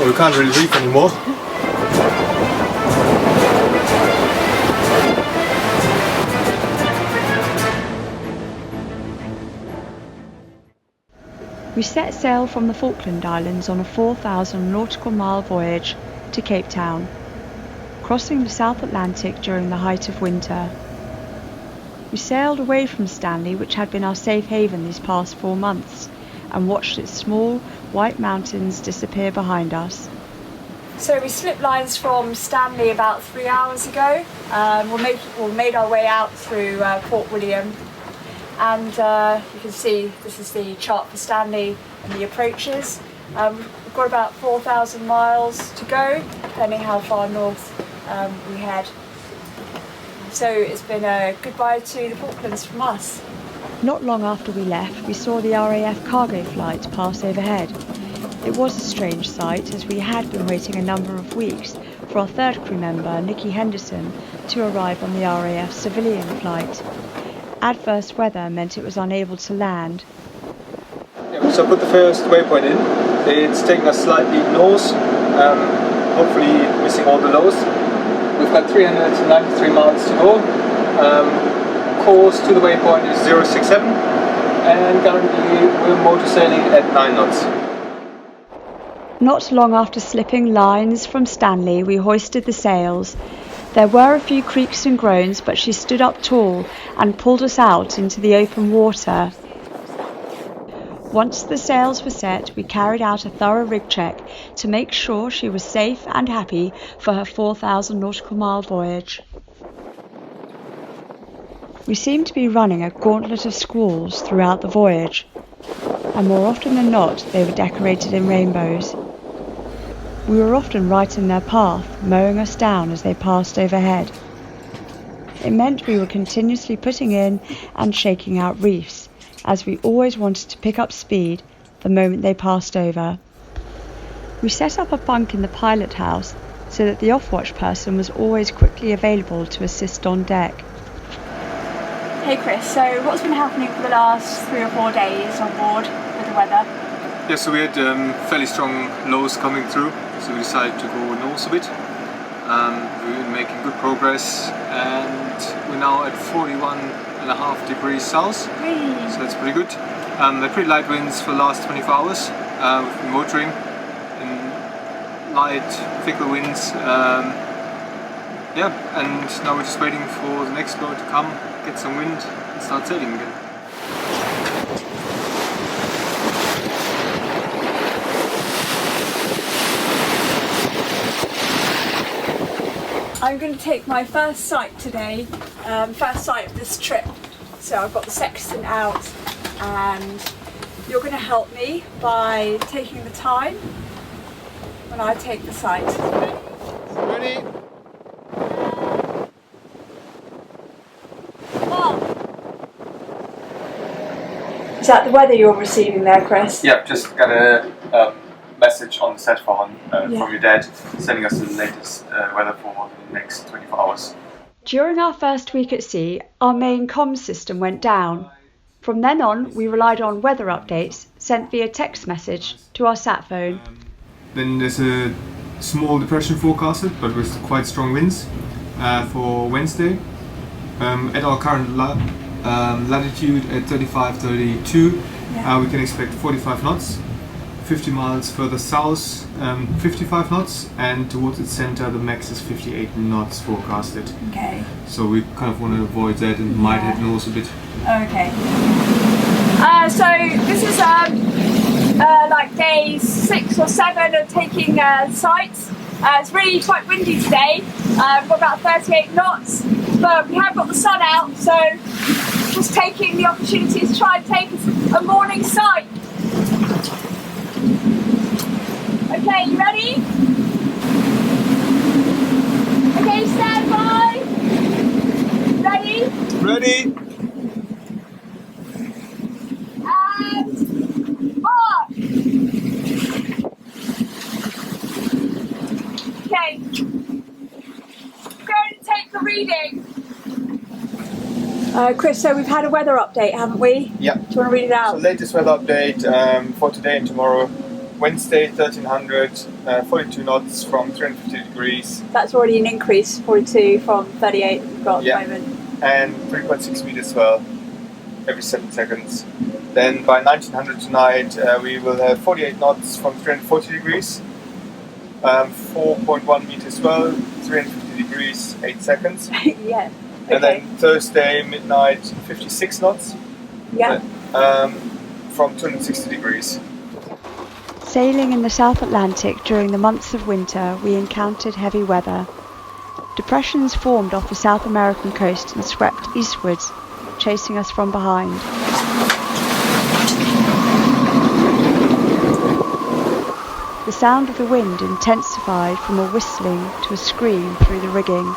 we can't really reef anymore. We set sail from the Falkland Islands on a 4,000 nautical mile voyage to Cape Town, crossing the South Atlantic during the height of winter. We sailed away from Stanley, which had been our safe haven these past 4 months, and watched its small white mountains disappear behind us. So we slipped lines from Stanley about 3 hours ago. We made our way out through Port William, and you can see this is the chart for Stanley and the approaches. We've got about 4,000 miles to go, depending how far north we head. So it's been a goodbye to the Falklands from us. Not long after we left, we saw the RAF cargo flight pass overhead. It was a strange sight, as we had been waiting a number of weeks for our third crew member, Nikki Henderson, to arrive on the RAF civilian flight. Adverse weather meant it was unable to land. Yeah, so I put the first waypoint in. It's taking us slightly north, hopefully missing all the lows. We've got 393 miles to go. Course to the waypoint is 067, and currently we're motor sailing at 9 knots. Not long after slipping lines from Stanley, we hoisted the sails. There were a few creaks and groans, but she stood up tall and pulled us out into the open water. Once the sails were set, we carried out a thorough rig check to make sure she was safe and happy for her 4,000 nautical mile voyage. We seemed to be running a gauntlet of squalls throughout the voyage, and more often than not they were decorated in rainbows. We were often right in their path, mowing us down as they passed overhead. It meant we were continuously putting in and shaking out reefs, as we always wanted to pick up speed the moment they passed over. We set up a bunk in the pilot house so that the off-watch person was always quickly available to assist on deck. Hey Chris, so what's been happening for the last 3 or 4 days on board with the weather? Yeah, so we had fairly strong lows coming through, so we decided to go north a bit. We're making good progress, and we're now at 41.5 degrees south, so that's pretty good. They're pretty light winds for the last 24 hours. We've been motoring in light, fickle winds. Yeah, and now we're just waiting for the next load to come, get some wind, and start sailing again. I'm going to take my first sight today, first sight of this trip. So I've got the sextant out, and you're going to help me by taking the time when I take the sight. Ready? Is that the weather you're receiving there, Chris? Yeah, just got a message on the set phone from your dad sending us the latest weather for the next 24 hours. During our first week at sea, our main comms system went down. From then on, we relied on weather updates sent via text message to our sat phone. Then there's a small depression forecasted, but with quite strong winds for Wednesday. At our current latitude at 35-32, we can expect 45 knots. 50 miles further south, 55 knots, and towards its center the max is 58 knots forecasted. Okay. So we kind of want to avoid that and might head north a bit. Okay. So this is like day 6 or 7 of taking sights. It's really quite windy today. We've got about 38 knots, but we have got the sun out, so just taking the opportunity to try and take a morning sight. Okay, you ready? Okay, stand by. Ready? Ready? And mark. Okay. Going to take the reading. Chris, so we've had a weather update, haven't we? Yeah. Do you want to read it out? So latest weather update for today and tomorrow. Wednesday 1300, 42 knots from 350 degrees. That's already an increase, 42 from 38 we've got at the moment. And 3.6 meters swell every 7 seconds. Then by 1900 tonight we will have 48 knots from 340 degrees, 4.1 meters swell, 350 degrees, 8 seconds. Yeah. Okay. And then Thursday midnight 56 knots. Yeah. From 260 degrees. Sailing in the South Atlantic during the months of winter, we encountered heavy weather. Depressions formed off the South American coast and swept eastwards, chasing us from behind. The sound of the wind intensified from a whistling to a scream through the rigging.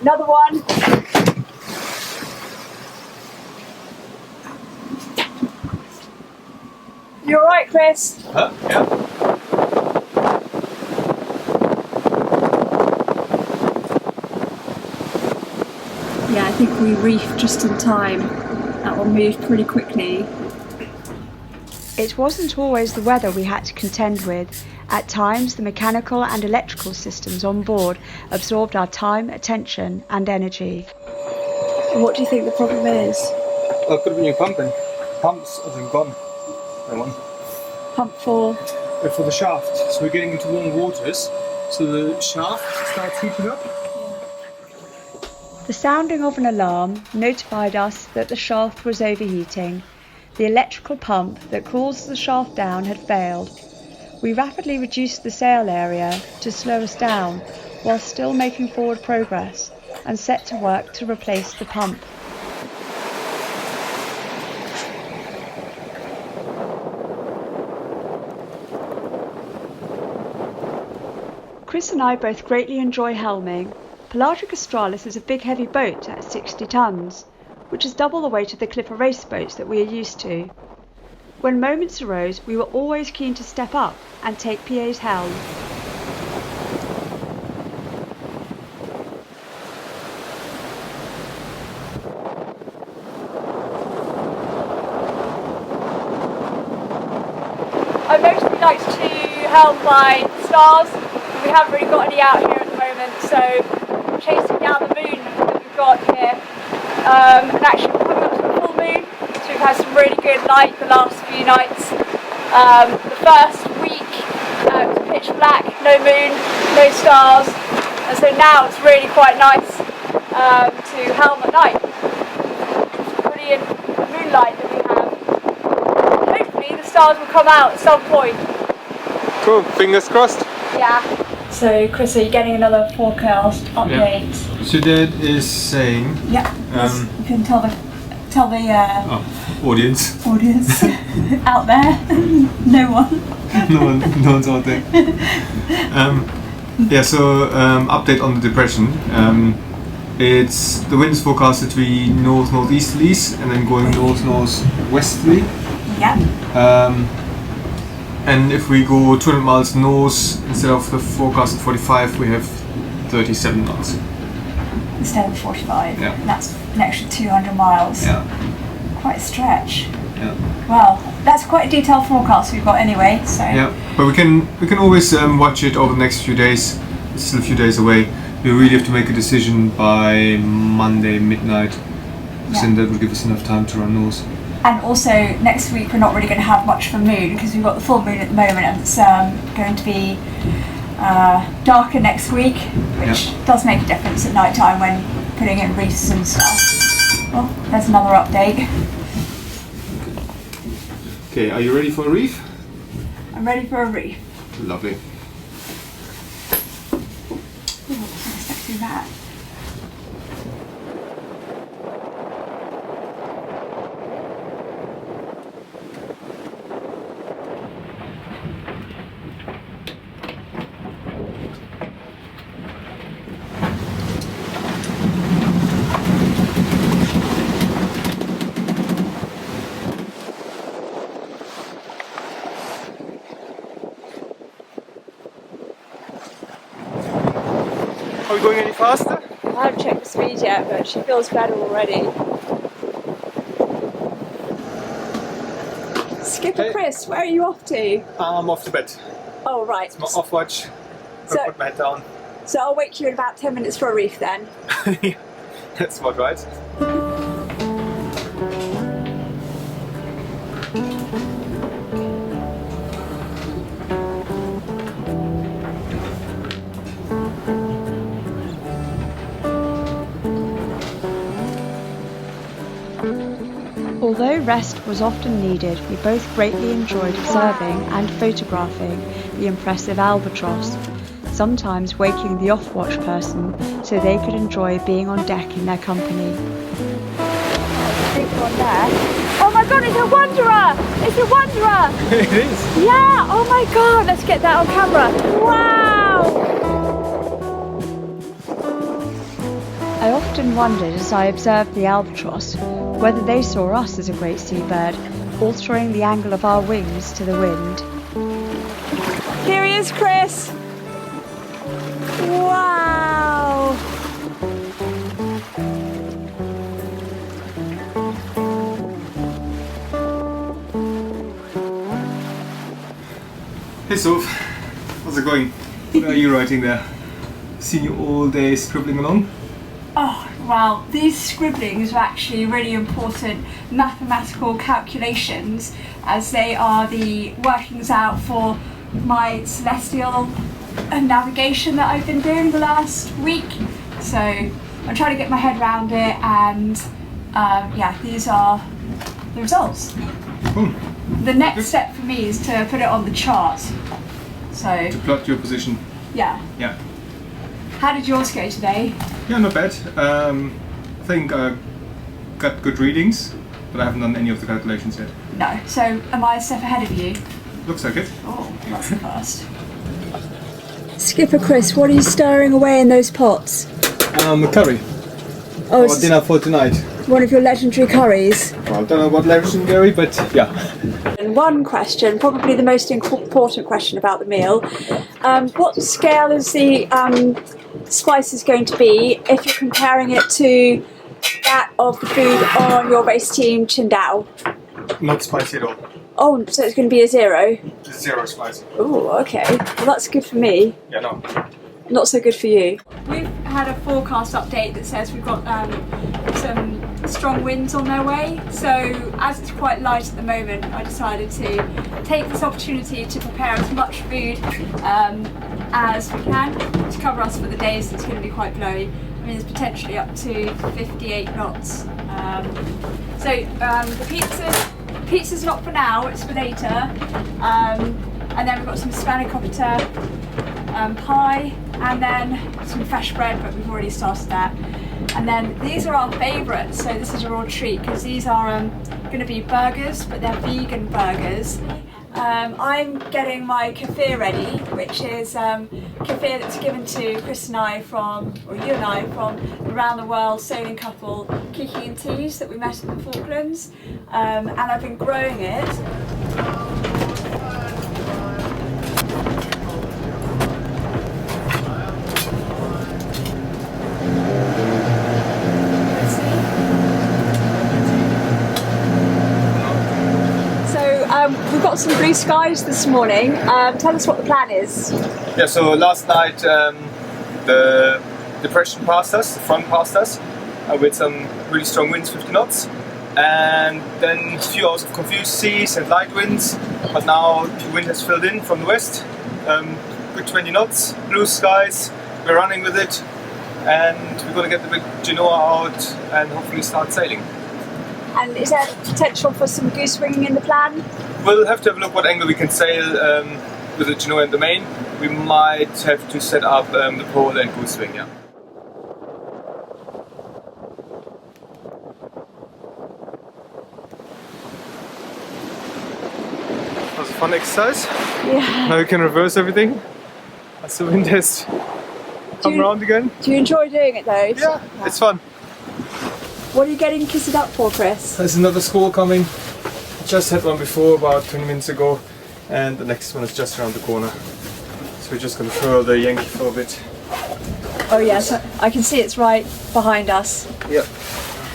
Another one. You alright, Chris? Yeah. Yeah, I think we reefed just in time. That one moved pretty quickly. It wasn't always the weather we had to contend with. At times, the mechanical and electrical systems on board absorbed our time, attention and energy. What do you think the problem is? Well, it could have been your pumping. Pumps have gone. That one. Pump for? For the shaft. So we're getting into warm waters, so the shaft starts heating up. The sounding of an alarm notified us that the shaft was overheating. The electrical pump that cools the shaft down had failed. We rapidly reduced the sail area to slow us down while still making forward progress and set to work to replace the pump. Chris and I both greatly enjoy helming. Pelagic Australis is a big heavy boat at 60 tonnes, which is double the weight of the clipper race boats that we are used to. When moments arose, we were always keen to step up and take PA's helm. I mostly like to helm by stars. We haven't really got any out here at the moment, so chasing down the moon that we've got here. And actually we're coming up to a full moon, so we've had some really good light the last few nights. The first week it was pitch black, no moon, no stars, and so now it's really quite nice to helm at night. Brilliant moonlight that we have. Hopefully the stars will come out at some point. Cool, fingers crossed. Yeah. So Chris, are you getting another forecast update? Yeah. So that is saying... Yeah. You can tell the audience out there. No one. no one's out there. So update on the depression. It's the wind is forecasted to be north-northeasterlies and then going north-northwesterly. Yeah. And if we go 200 miles north instead of the forecasted 45, we have 37 knots. Instead of 45. Yeah. And that's an extra 200 miles. Yeah. Quite a stretch. Yeah. Well, that's quite a detailed forecast we've got anyway. So. Yeah, but we can always watch it over the next few days. It's still a few days away. We really have to make a decision by Monday midnight. Because then that will give us enough time to run north. And also next week we're not really going to have much for moon because we've got the full moon at the moment and it's going to be darker next week, which does make a difference at night time when putting in reefs and stuff. Well, there's another update. Okay, are you ready for a reef? I'm ready for a reef. Lovely. there. Are we going any faster? I haven't checked the speed yet, but she feels better already. Skipper Chris, where are you off to? I'm off to bed. Oh, right. It's my off watch. So- Put my head down. So I'll wake you in about 10 minutes for a reef then. That's about right. Although rest was often needed, we both greatly enjoyed observing and photographing the impressive albatross, sometimes waking the off-watch person so they could enjoy being on deck in their company. Big one there. Oh my god, it's a wanderer! It's a wanderer! It is. Yeah! Oh my god, let's get that on camera. Wow! I often wondered as I observed the albatross whether they saw us as a great seabird, altering the angle of our wings to the wind. Here he is, Chris! Wow! Hey Soph, how's it going? What are you writing there? Seen you all day scribbling along? Oh, wow. These scribblings are actually really important mathematical calculations, as they are the workings out for my celestial navigation that I've been doing the last week. So I'm trying to get my head around it, and yeah, these are the results. Cool. The next step for me is to put it on the chart. So, To plot your position. yeah. Yeah. How did yours go today? Yeah, not bad. I think I got good readings, but I haven't done any of the calculations yet. No. So, am I a step ahead of you? Looks like it. Oh, that's the first. Skipper Chris, what are you stirring away in those pots? Curry. Oh, For dinner for tonight. one of your legendary curries. Well, I don't know what legendary, but yeah. And one question, probably the most important question about the meal. What scale is the spices going to be if you're comparing it to that of the food on your race team Qingdao? Not spicy at all. Oh, so it's going to be a 0? Just 0 spicy. Oh, okay. Well, that's good for me. Yeah, no. Not so good for you. We've had a forecast update that says we've got some strong winds on their way. So as it's quite light at the moment, I decided to take this opportunity to prepare as much food as we can to cover us for the days it's going to be quite blowy. I mean, there's potentially up to 58 knots. The pizza's not for now, it's for later. And then we've got some spanakopita pie, and then some fresh bread, but we've already started that. And then these are our favourites, so this is a real treat because these are going to be burgers, but they're vegan burgers. I'm getting my kefir ready, which is kefir that's given to Chris and I from, or you and I, from around the world sailing couple Kiki and Tees that we met in the Falklands, and I've been growing it. We've got some blue skies this morning. Tell us what the plan is. Yeah, so last night the depression passed us, the front passed us, with some really strong winds, 50 knots. And then a few hours of confused seas and light winds, but now the wind has filled in from the west. Good 20 knots, blue skies, we're running with it, and we're going to get the big Genoa out and hopefully start sailing. And is there potential for some goose winging in the plan? We'll have to have a look what angle we can sail with the Genoa and the main. We might have to set up the pole and goose wing, yeah. fun exercise. Yeah. Now you can reverse everything as the wind has come around again. Do you enjoy doing it though? Yeah, it's fun. What are you getting kitted up for, Chris? There's another squall coming. Just had one before about 20 minutes ago, and the next one is just around the corner. So we're just going to throw the Yankee for a bit. Oh yes, I can see it's right behind us. Yep.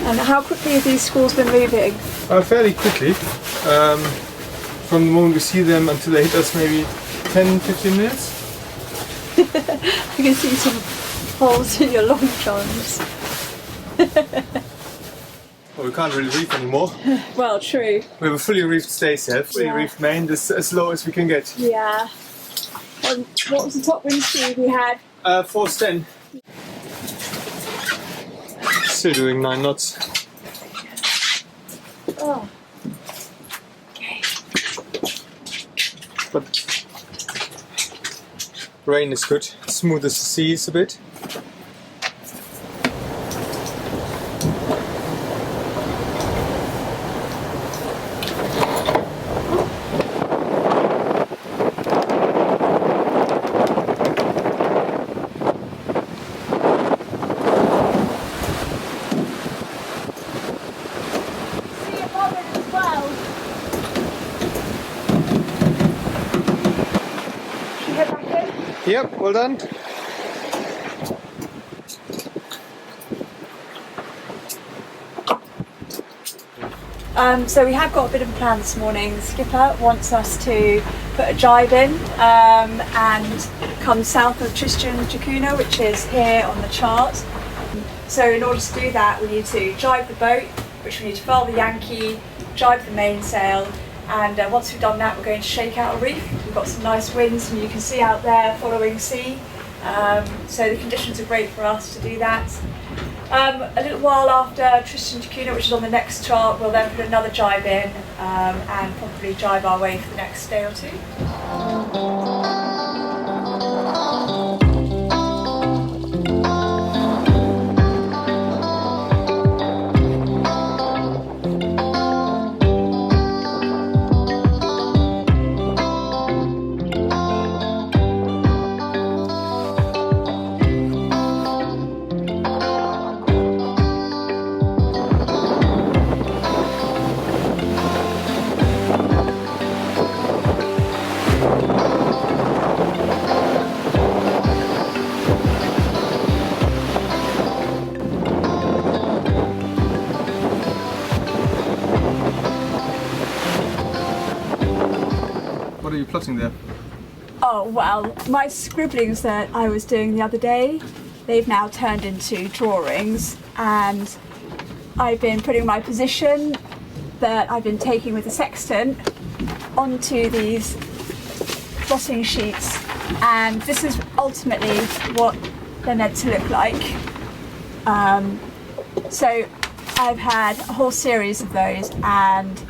And how quickly have these squalls been moving? Fairly quickly. From the moment we see them until they hit us, maybe 10-15 minutes. I can see some holes in your long johns. Well, we can't really reef anymore. Well, true. We have a fully reefed staysail, fully reefed main, just as low as we can get. Yeah. What was the top wind speed we had? Force 10. Still doing 9 knots. Oh. But rain is good, smooth as the seas a bit. Yep, well done. So we have got a bit of a plan this morning. The skipper wants us to put a jibe in and come south of Tristan da Cunha, which is here on the chart. So in order to do that, we need to jibe the boat, which we need to furl the Yankee, jibe the mainsail, and once we've done that, we're going to shake out a reef. We've got some nice winds, and you can see out there following sea. So the conditions are great for us to do that. A little while after Tristan da Cunha, which is on the next chart, we'll then put another jibe in and probably jibe our way for the next day or two. What are you plotting there? Oh, well, my scribblings that I was doing the other day, they've now turned into drawings, and I've been putting my position that I've been taking with the sextant onto these plotting sheets, and this is ultimately what they're meant to look like. So I've had a whole series of those, and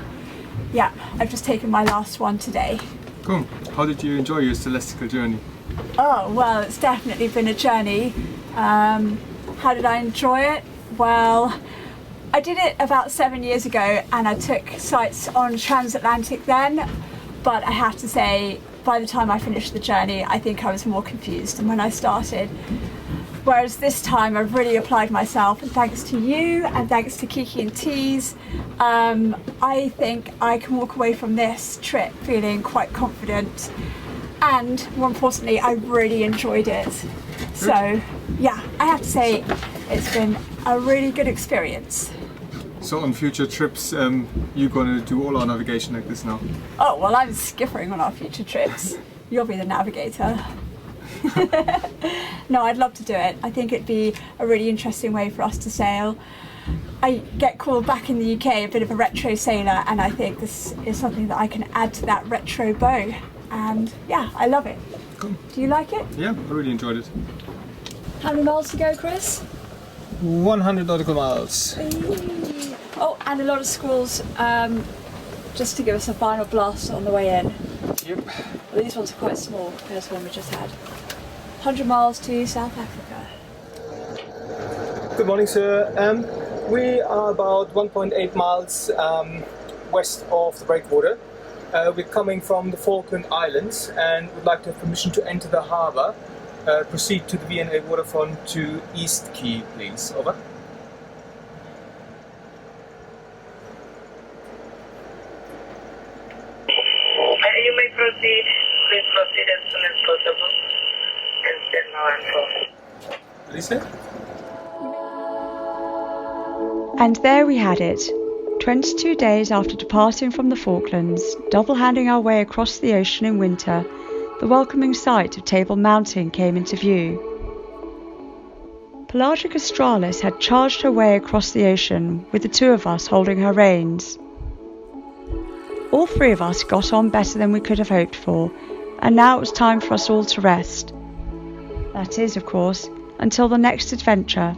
yeah, I've just taken my last one today. Cool. How did you enjoy your celestial journey? Oh, well, it's definitely been a journey. How did I enjoy it? Well, I did it about 7 years ago, and I took sights on transatlantic then, but I have to say, by the time I finished the journey, I think I was more confused than when I started. Whereas this time I've really applied myself, and thanks to you and thanks to Kiki and Tees, I think I can walk away from this trip feeling quite confident, and more importantly, I really enjoyed it. So yeah, I have to say it's been a really good experience. So on future trips, you're going to do all our navigation like this now? Oh, well, I'm skippering on our future trips. You'll be the navigator. No, I'd love to do it. I think it'd be a really interesting way for us to sail. I get called back in the UK a bit of a retro sailor, and I think this is something that I can add to that retro bow. And yeah, I love it. Cool. Do you like it? Yeah, I really enjoyed it. How many miles to go, Chris? 100 nautical miles. Oh, and a lot of squalls, just to give us a final blast on the way in. Yep. Well, these ones are quite small compared to the one we just had. 100 miles to South Africa. Good morning, sir. We are about 1.8 miles west of the breakwater. We're coming from the Falkland Islands and would like to have permission to enter the harbour. Proceed to the V&A waterfront to East Quay, please. Over. You may proceed. Please proceed as soon as possible. And stand now and go. Lisa? And there we had it. 22 days after departing from the Falklands, double-handing our way across the ocean in winter, the welcoming sight of Table Mountain came into view. Pelagic Australis had charged her way across the ocean with the two of us holding her reins. All three of us got on better than we could have hoped for, and now it was time for us all to rest. That is, of course, until the next adventure,